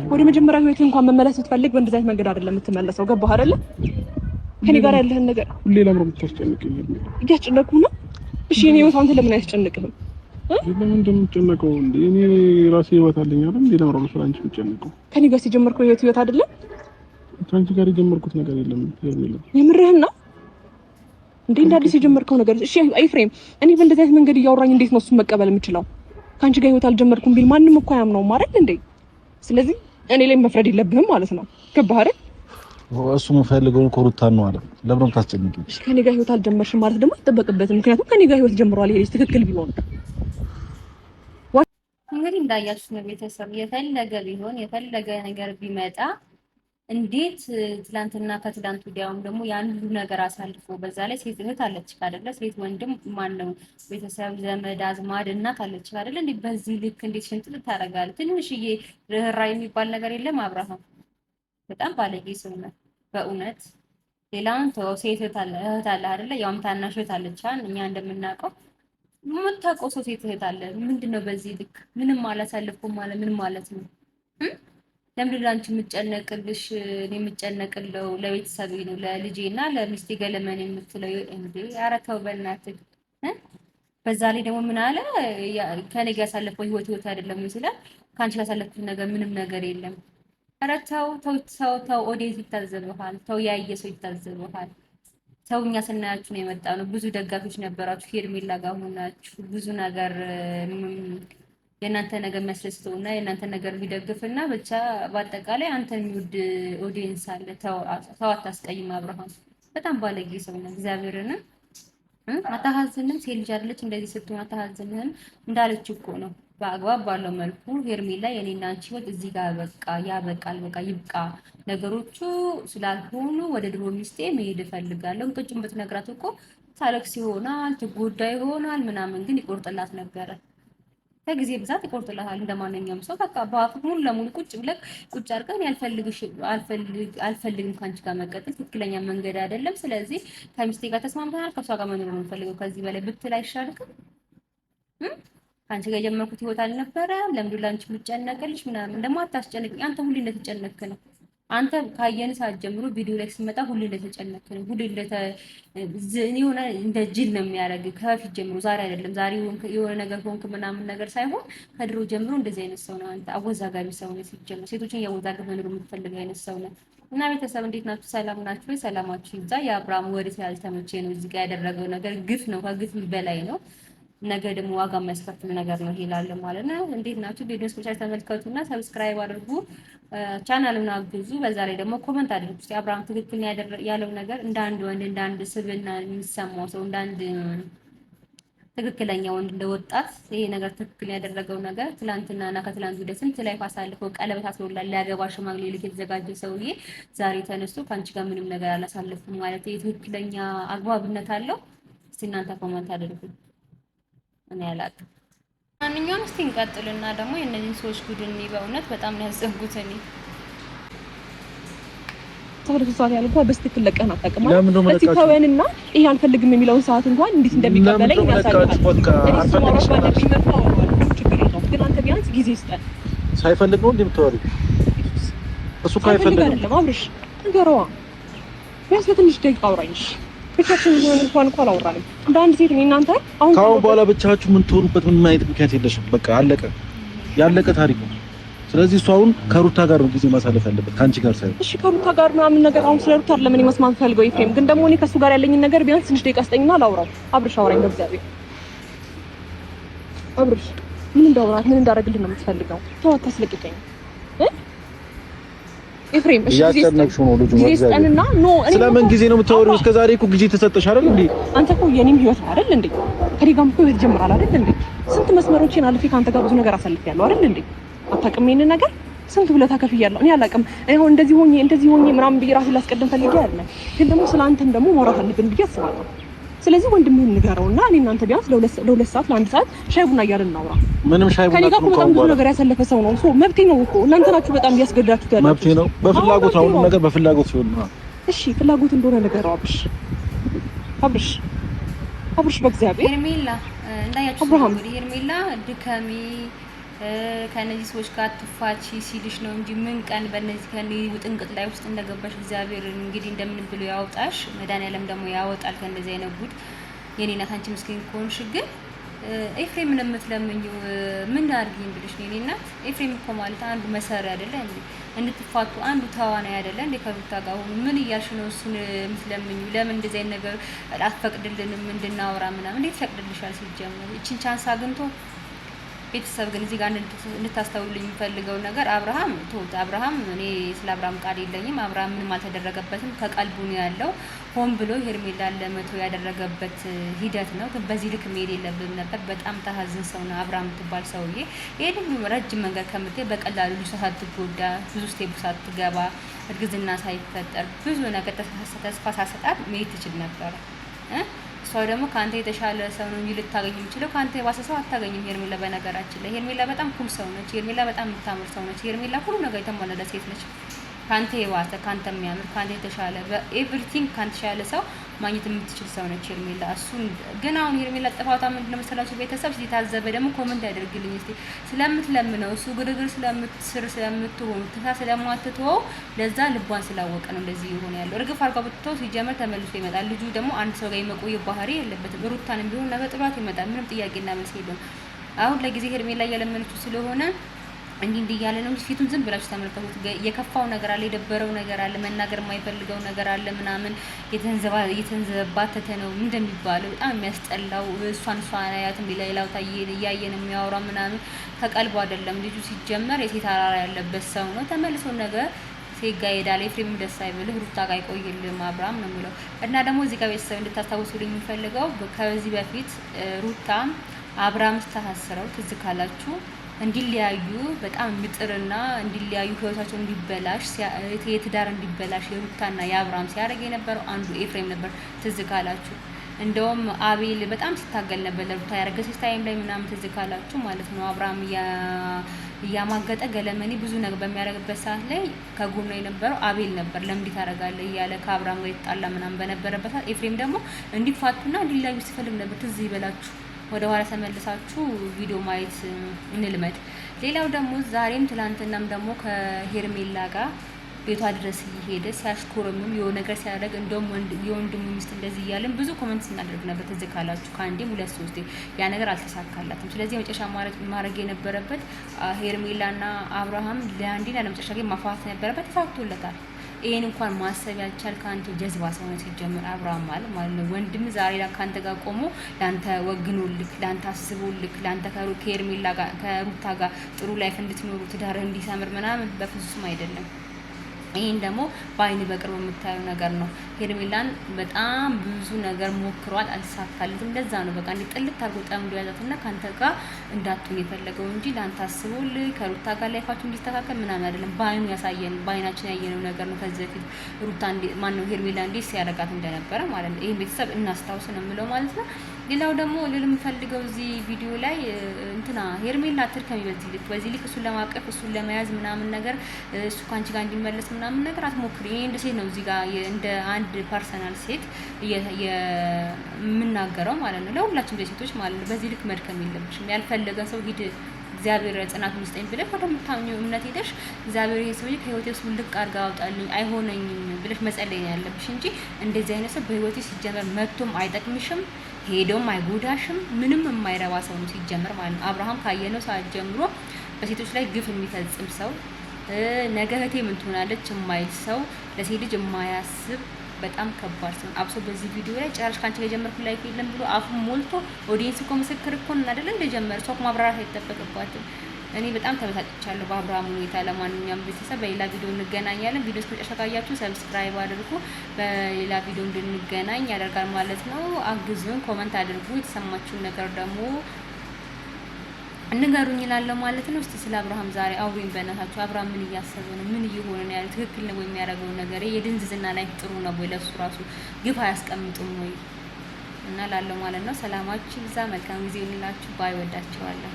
ወደ መጀመሪያ ህይወት እንኳን መመለስ ብትፈልግ በእንደዚህ አይነት መንገድ አይደለም የምትመለሰው። ገባህ አይደለ? ከኔ ጋር ያለህን ነገር ሁሌ ለምን የምታስጨንቀኝ? እያስጨነኩ ነው። እሺ የኔ ህይወት አንተ ለምን አያስጨንቅህም? ለምን እንደምትጨነቀው እንዴ? እኔ ራሴ ህይወት አለኝ አይደል? እንዴ ለምን ነው አንቺ የምትጨነቀው? ከኔ ጋር ሲጀመርኩ ህይወት አይደለም ከአንቺ ጋር የጀመርኩት ነገር የለም። የምርህን ነው እንዴ? እንደ አዲስ የጀመርከው ነገር? እሺ ኤፍሬም፣ እኔ በእንደዚህ አይነት መንገድ እያወራኝ እንዴት ነው እሱን መቀበል የምችለው? ከአንቺ ጋር ህይወት አልጀመርኩም ቢል ማንንም እኮ አያምነውም አይደል እንዴ? ስለዚህ እኔ ላይ መፍረድ የለብህም ማለት ነው። ገባህ አይደል? እሱ የምፈልገው ኮሩታን ነው አይደል? ለምን ነው ታስጨንቂኝ? እሺ ከኔ ጋር ህይወት አልጀመርሽም ማለት ደግሞ አይጠበቅበትም። ምክንያቱም ከኔ ጋር ህይወት ጀምሯል። ይሄ ትክክል ቢሆን እንግዲህ እንዳያችሁት ነው ቤተሰብ፣ የፈለገ ቢሆን የፈለገ ነገር ቢመጣ እንዴት ትላንትና ከትላንት ወዲያውም ደግሞ ያን ሁሉ ነገር አሳልፎ በዛ ላይ ሴት እህት አለች አይደለ? ሴት ወንድም ማን ነው ቤተሰብ ዘመድ አዝማድ እናት አለች አይደለ? እንዴ በዚህ ልክ እንዴት ሽንጥጥ ታደርጋለህ? ትንሽዬ ርህራሄ የሚባል ነገር የለም? አብርሃም በጣም ባለጌ ሰው ነው በእውነት። ሌላውን ተው፣ ሴት እህት አለ አይደለ? ያውም ታናሽ እህት አለች እኛ እንደምናውቀው የምታውቀው ሰው ሴት እህት አለ። ምንድነው በዚህ ልክ ምንም አላሳልኩም ማለት ምን ማለት ነው? ለምን ላንቺ የምጨነቅልሽ? እኔ የምጨነቅለው ለቤተሰቤ ነው፣ ለልጄና ለሚስቴ ገለመን የምትለው እንዴ? ኧረ ተው በእናትህ። በዛ ላይ ደግሞ ምን አለ ከኔ ጋር ያሳለፈው ህይወት አይደለም ይችላል። ከአንቺ ጋር ያሳለፍኩት ነገር ምንም ነገር የለም። ኧረ ተው ተው ተው ተው። ኦዲየንስ ይታዘብሃል። ተው ያየ ሰው ይታዘብሃል። ተው እኛ ስናያችሁ ነው የመጣ ነው። ብዙ ደጋፊዎች ነበራችሁ ሄርሜላ ጋር ሆናችሁ ብዙ ነገር የእናንተ ነገር የሚያስደስተውና የእናንተ ነገር የሚደግፍና ብቻ በአጠቃላይ አንተን የሚወድ ኦዲየንስ አለ። ተው አታስቀይም። አብርሃም በጣም ባለጌ ሰው ነው። እግዚአብሔርን አታሳዝንም? ሴት ልጅ አይደለች እንደዚህ ስትሆን አታሳዝንህም? እንዳለች እኮ ነው በአግባብ ባለው መልኩ ሄርሜላ የኔና አንቺ ህይወት እዚህ ጋር በቃ ያበቃል፣ በቃ ይብቃ፣ ነገሮቹ ስላልሆኑ ወደ ድሮ ሚስቴ መሄድ እፈልጋለሁ። ቅጭም ብትነግራት እኮ ታለቅስ ይሆናል፣ ትጎዳ ይሆናል ምናምን፣ ግን ይቆርጥላት ነበረ። ከጊዜ ብዛት ይቆርጥልሃል እንደማንኛውም ሰው። በቃ በአፉ ሙሉ ለሙሉ ቁጭ ብለህ ቁጭ አድርገን አልፈልግም ከአንቺ ጋር መቀጠል ትክክለኛ መንገድ አይደለም። ስለዚህ ከሚስቴ ጋር ተስማምተናል፣ ከሷ ጋር መኖር ነው የምፈልገው። ከዚህ በላይ ብትል አይሻልክም? ከአንቺ ጋር የጀመርኩት ህይወት አልነበረም? ለምንድን ለአንቺ የምጨነቅልሽ ምናምን? ደግሞ አታስጨንቅኝ። አንተ ሁሌ እንደተጨነቅክ ነው። አንተ ካየን ሰዓት ጀምሮ ቪዲዮ ላይ ሲመጣ ሁሌ እንደተጨነቅክ ነው። ሁሌ የሆነ እንደ ጅል ነው የሚያደርግ ከፊት ጀምሮ። ዛሬ አይደለም ዛሬ የሆነ ነገር ሆንክ ምናምን ነገር ሳይሆን ከድሮ ጀምሮ እንደዚህ አይነት ሰው ነው አንተ። አወዛጋቢ ሰው ነው ሲጀምር። ሴቶችን እያወዛገብ መኖር የምትፈልግ አይነት ሰው ነው። እና ቤተሰብ እንዴት ናችሁ? ሰላም ናችሁ? ሰላማችሁ ይብዛ። የአብርሃም ወደ ያልተመቼ ነው እዚህ ጋር ያደረገው ነገር ግፍ ነው፣ ከግፍ በላይ ነው። ነገ ደግሞ ዋጋ የሚያስከፍል ነገር ነው ይላል ማለት ነው። እንዴት ናችሁ? ቪዲዮስ ብቻ ተመልከቱና ሰብስክራይብ አድርጉ፣ ቻናሉን አግዙ። በዛ ላይ ደግሞ ኮሜንት አድርጉ። እስቲ አብርሃም ትክክል ያለው ነገር እንደ አንድ ወንድ እንደ አንድ ስብና የሚሰማው ሰው እንደ አንድ ትክክለኛ ወንድ እንደ ወጣት ይሄ ነገር ትክክል ያደረገው ነገር ትላንትናና ከትላንት ወዲያ ስንት ላይ አሳልፈው ቀለበት አስሮላል ሊያገባ ሽማግሌ ልክ የተዘጋጀ ሰውዬ ዛሬ ተነስቶ ከአንቺ ጋር ምንም ነገር አላሳለፍኩም ማለት ይሄ ትክክለኛ አግባብነት አለው? እስቲ እናንተ ኮሜንት አድርጉ። እኔ አላውቅም። ማንኛውም እስቲ እንቀጥልና ደግሞ የእነዚህን ሰዎች ጉድን በእውነት በጣም ነው ያዘንጉት። እኔ ታዲያ ሰዓት ያለው እንኳን በስትክክል ለቀን አጣቀማ ለዚህ ተወንና ይሄ አልፈልግም የሚለውን ሰዓት እንኳን እንዴት እንደሚቀበለኝ ያሳያል። ግን አንተ ቢያንስ ጊዜ ስጠን። ሳይፈልግ ነው እንደምትወሪ እሱ ካይፈልግ አይደለም። አብርሽ ንገረዋ ቢያንስ ለትንሽ ደቂቃ አውራኝሽ ብቻችን እንኳን አላወራንም። እንደ አንድ ሴት ነው እናንተ አሁን ካሁን በኋላ ብቻችሁ ምን ትሆኑበት ምን ማየት ምክንያት የለሽም። በቃ አለቀ፣ ያለቀ ታሪክ ነው። ስለዚህ እሱ አሁን ከሩታ ጋር ነው ጊዜ ማሳለፍ ያለበት ከአንቺ ጋር ሳይሆን። እሺ ከሩታ ጋር ምናምን ነገር አሁን ስለ ሩታ ለምን መስማት ፈልገው ኤፍሬም፣ ግን ደግሞ እኔ ከሱ ጋር ያለኝን ነገር ቢያንስ ትንሽ ደቂቃ ስጠኝና ላውራው። አብርሽ አውራኝ በእግዚአብሔር። አብርሽ ምን እንዳወራት ምን እንዳደረግልህ ነው የምትፈልገው? ተው አታስለቅቀኝ ኤፍሬም። እሺ ያጨነቅሽው ነው ልጁ ወግዛልና ኖ እኔ ስለምን ጊዜ ነው የምታወሪው? እስከ ዛሬ እኮ ጊዜ ተሰጠሽ አይደል እንዴ? አንተ እኮ የኔም ህይወት አይደል እንዴ? ከኔ ጋርም እኮ ህይወት ጀምራል አይደል እንዴ? ስንት መስመሮችን አልፌ ካንተ ጋር ብዙ ነገር አሳልፌያለሁ አይደል እንዴ? አታውቅም ይሄንን ነገር? ስንት ውለታ ከፍያለሁ እኔ አላውቅም። አሁን እንደዚህ ሆኜ ምናምን ብዬ ራሴን ላስቀድም ፈልጌ አይደለም፣ ግን ደግሞ ስላንተም ደግሞ ማውራት አለብን ብዬ አስባለሁ። ስለዚህ ወንድምህን ንገረውና እኔ እናንተ ቢያንስ ለሁለት ሰዓት ለአንድ ሰዓት ሻይ ቡና እያልን እናውራ። ምንም ሻይ ቡና ከኔ ጋር በጣም ብዙ ነገር ያሳለፈ ሰው ነው። መብቴ ነው እኮ እናንተ ናችሁ በጣም እያስገድዳችሁት ያላችሁት። መብቴ ነው በፍላጎት ነው ሁሉ ነገር በፍላጎት ሲሆን ነው። እሺ ፍላጎት እንደሆነ ንገረው አብርሽ በእግዚአብሔር ሄርሜላ እንዳያችሁ እንግዲህ ሄርሜላ ድካሜ ከነዚህ ሰዎች ጋር ትፋቺ ሲልሽ ነው እንጂ ምን ቀን በእነዚህ ከነዚህ ውጥንቅጥ ላይ ውስጥ እንደገባሽ እግዚአብሔር እንግዲህ እንደምን ብሎ ያውጣሽ። መድኃኒዓለም ደግሞ ያወጣል ከእንደዚህ አይነት ጉድ። የኔ እናት አንቺ ምስኪን ከሆንሽ ግን ኤፍሬምን የምትለምኚው ምን አድርጊኝ ብለሽ ነው? የኔ እናት ኤፍሬም እኮ ማለት አንዱ መሰሪያ አይደለ እንዴ? እንድትፋቱ አንዱ ተዋናይ አይደለ እንዴ? ከሩታ ጋር ሆኖ ምን እያልሽ ነው እሱን የምትለምኚው? ለምን እንደዚህ አይነት ነገር አትፈቅድልንም እንድናወራ ምናምን? እንዴት ፈቅድልሻል? ሲጀመር እቺን ቻንስ አግኝቶ ቤተሰብ ግን እዚህ ጋር እንድታስተውሉልኝ የሚፈልገው ነገር አብርሃም ተውት። አብርሃም እኔ ስለ አብርሃም ቃል የለኝም። አብርሃም ምንም አልተደረገበትም። ከቀልቡ ነው ያለው። ሆን ብሎ ሄርሜላን ለመቶ ያደረገበት ሂደት ነው። ግን በዚህ ልክ መሄድ የለብንም ነበር። በጣም ታሳዝን ሰው ነው አብርሃም የምትባል ሰውዬ። ይሄን ረጅም መንገድ ከምትሄድ በቀላሉ ልጅ ሳትጎዳ ብዙ ስቴፕ ሳትገባ እርግዝና ሳይፈጠር ብዙ ነገር ተስፋ ሳሰጣት መሄድ ትችል ነበረ። እሷ ደግሞ ካንተ የተሻለ ሰው ነው እንጂ ልታገኝ የምችለው ካንተ የባሰ ሰው አታገኝም። ሄርሜላ በነገራችን ላይ ሄርሜላ በጣም ኩል ሰው ነች። ሄርሜላ በጣም የምታምር ሰው ነች። ሄርሜላ ሁሉ ነገር የተሟላለ ሴት ነች። ካንተ የባሰ ካንተ የሚያምር ካንተ የተሻለ በኤቭሪቲንግ ካንተ የተሻለ ሰው ማግኘት የምትችል ሰው ነች ሄርሜላ። እሱ ግን አሁን ሄርሜላ ጥፋቷ ምንድነው መሰላችሁ? ቤተሰብ ሲታዘበ ደግሞ ኮመንት ያደርግልኝ እስቲ ስለምትለምነው እሱ ግርግር ስለምትሆን ተሳ ስለማትተው ለዛ ልቧን ስላወቀ ነው እንደዚህ ይሆን ያለው። እርግፍ አርጋ ብትተው ሲጀመር ተመልሶ ይመጣል። ልጁ ደግሞ አንድ ሰው ጋር የመቆየት ባህሪ የለበትም። ሩታንም ቢሆን ነገ ጥሏት ይመጣል። ምንም ጥያቄና መልስ የለውም። አሁን ለጊዜ ሄርሜላ እያለመነችው ስለሆነ እንዲህ እያለ ነው እንጂ ፊቱን ዝም ብላችሁ ተመልከቱት። የከፋው ነገር አለ፣ የደበረው ነገር አለ፣ መናገር የማይፈልገው ነገር አለ ምናምን የተንዘባተተ ነው እንደሚባለው በጣም የሚያስጠላው። እሷን አያትም ሌላው እያየ ነው የሚያወራ ምናምን ከቀልቡ አይደለም። ልጁ ሲጀመር የሴት አራራ ያለበት ሰው ነው። ተመልሶ ነገር ሴጋ ሄዳለ። ኤፍሬም ደስ አይበልህ፣ ሩታ ጋር አይቆይልም አብርሃም ነው የሚለው። እና ደግሞ እዚህ ጋር ቤተሰብ እንድታስታውሱልኝ የሚፈልገው ከዚህ በፊት ሩታ አብርሃም ስታሳስረው ትዝ ካላችሁ እንዲለያዩ በጣም ምጥርና እንዲለያዩ ህይወታቸው እንዲበላሽ የትዳር እንዲበላሽ የሩታና የአብርሃም ሲያደርግ የነበረው አንዱ ኤፍሬም ነበር። ትዝ ካላችሁ እንደውም አቤል በጣም ሲታገል ነበር ለሩታ ያረገሰች ታይም ላይ ምናምን ትዝ ካላችሁ ማለት ነው። አብርሃም እያማገጠ ገለመኔ ብዙ ነገር በሚያደርግበት ሰዓት ላይ ከጎኑ የነበረው አቤል ነበር። ለምን ታረጋለህ እያለ ከአብርሃም ጋር የተጣላ ምናምን በነበረበት ሰዓት ኤፍሬም ደግሞ እንዲፋቱና እንዲለያዩ ሲፈልግ ነበር። ትዝ ይበላችሁ። ወደ ኋላ ተመልሳችሁ ቪዲዮ ማየት እንልመድ። ሌላው ደግሞ ዛሬም ትላንትናም ደግሞ ከሄርሜላ ጋር ቤቷ ድረስ እየሄደ ሲያሽኮረምም የሆነ ነገር ሲያደርግ እንደውም የወንድሙ ሚስት እንደዚህ እያለን ብዙ ኮሜንት ስናደርግ ነበር። ትዝ ካላችሁ ከአንዴም ሁለት ሶስቴ ያ ነገር አልተሳካላትም። ስለዚህ የመጨረሻ ማድረግ የነበረበት ሄርሜላና አብርሃም ለአንዴና ለመጨረሻ ጊዜ ማፋት ነበረበት። ተሳክቶለታል። ይሄን እንኳን ማሰብ ያልቻል ካንተ ጀዝባ ሰው ነው ሲጀምር አብርሃም ማለት ነው። ወንድም ዛሬ ካንተ ጋር ቆሞ ላንተ ወግኖልክ ላንተ አስቦልክ ላንተ ከሄርሜላ ጋር ከሩታ ጋር ጥሩ ላይፍ እንድትኖሩ ትዳር እንዲሰምር ምናምን በፍጹም አይደለም። ይሄን ደግሞ በአይን በቅርብ የምታየው ነገር ነው። ሄርሜላን በጣም ብዙ ነገር ሞክሯል፣ አልተሳካለትም። እንደዛ ነው በቃ እንዴ ጥልት አድርጎ ጠምዶ ያዛትና ካንተ ጋር እንዳትሆን የፈለገው እንጂ ላንተ አስቦልህ ከሩታ ጋር ላይፋችሁ እንዲስተካከል ምናምን አይደለም። በአይኑ ያሳየን በአይናችን ያየነው ነገር ነው። ከዚህ በፊት ሩታ ሄርሜላ እንዴት ሲያረጋት እንደነበረ ማለት ነው። ይሄን ቤተሰብ እናስታውስ ነው የምለው ማለት ነው። ሌላው ደግሞ ልል የምፈልገው እዚህ ቪዲዮ ላይ እንትና ሄርሜላ አትርከሚ በዚህ ልክ እሱን ለማቀፍ እሱን ለመያዝ ምናምን ነገር እሱ ካንቺ ጋር እንዲመለስ ምናምን ነገር አትሞክሪ። ይሄ እንደ ሴት ነው እዚህ ጋር እንደ አንድ ፐርሰናል ሴት የምናገረው ማለት ነው። ለሁላችንም ሴቶች ማለት ነው። በዚህ ልክ መድከም የለብሽም። ያልፈለገ ሰው ሂድ እግዚአብሔር ጽናት ምስጠኝ ብለሽ ወደምታምኚው እምነት ሄደሽ እግዚአብሔር ይሄ ሰውዬ ከህይወቴ ውስጥ ልቅ አድርጋ አውጣልኝ አይሆነኝም ብለሽ መጸለይ ነው ያለብሽ እንጂ እንደዚህ አይነት ሰው በህይወቴ ሲጀመር መጥቶም አይጠቅምሽም፣ ሄዶም አይጎዳሽም። ምንም የማይረባ ሰው ነው ሲጀመር ማለት ነው። አብርሃም ካየነው ሰዓት ጀምሮ በሴቶች ላይ ግፍ የሚፈጽም ሰው፣ ነገ እህቴ ምን ትሆናለች የማይል ሰው፣ ለሴት ልጅ የማያስብ በጣም ከባድ ሰው። አብሶ በዚህ ቪዲዮ ላይ ጭራሽ ካንቺ ጋር የጀመርኩት ላይፍ የለም ብሎ አፉን ሞልቶ ኦዲየንስ እኮ ምስክር እኮ ነው አይደል እንደጀመረ ሰው ማብራራት አይጠበቅባትም። እኔ በጣም ተበሳጭቻለሁ በአብርሃም ሁኔታ። ለማንኛውም ቤተሰብ በሌላ ቪዲዮ እንገናኛለን። ቪዲዮ እስከመጨረሻ ካያችሁ ሰብስክራይብ አድርጉ። በሌላ ቪዲዮ እንድንገናኝ ያደርጋል ማለት ነው። አግዙን፣ ኮመንት አድርጉ። የተሰማችሁን ነገር ደግሞ እንገሩኝ እላለሁ ማለት ነው። እስቲ ስለ አብርሃም ዛሬ አውሪኝ በእናታችሁ። አብርሃም ምን እያሰበ ነው? ምን እየሆነ ነው ያለው? ትክክል ነው የሚያደርገው ነገር? የድንዝዝና ላይ ጥሩ ነው ወይ? ለሱ ራሱ ግፍ አያስቀምጡም ወይ? እና ላለው ማለት ነው። ሰላማችሁ ይብዛ። መልካም ጊዜ ይሁንላችሁ። ባይ ወዳችኋለሁ።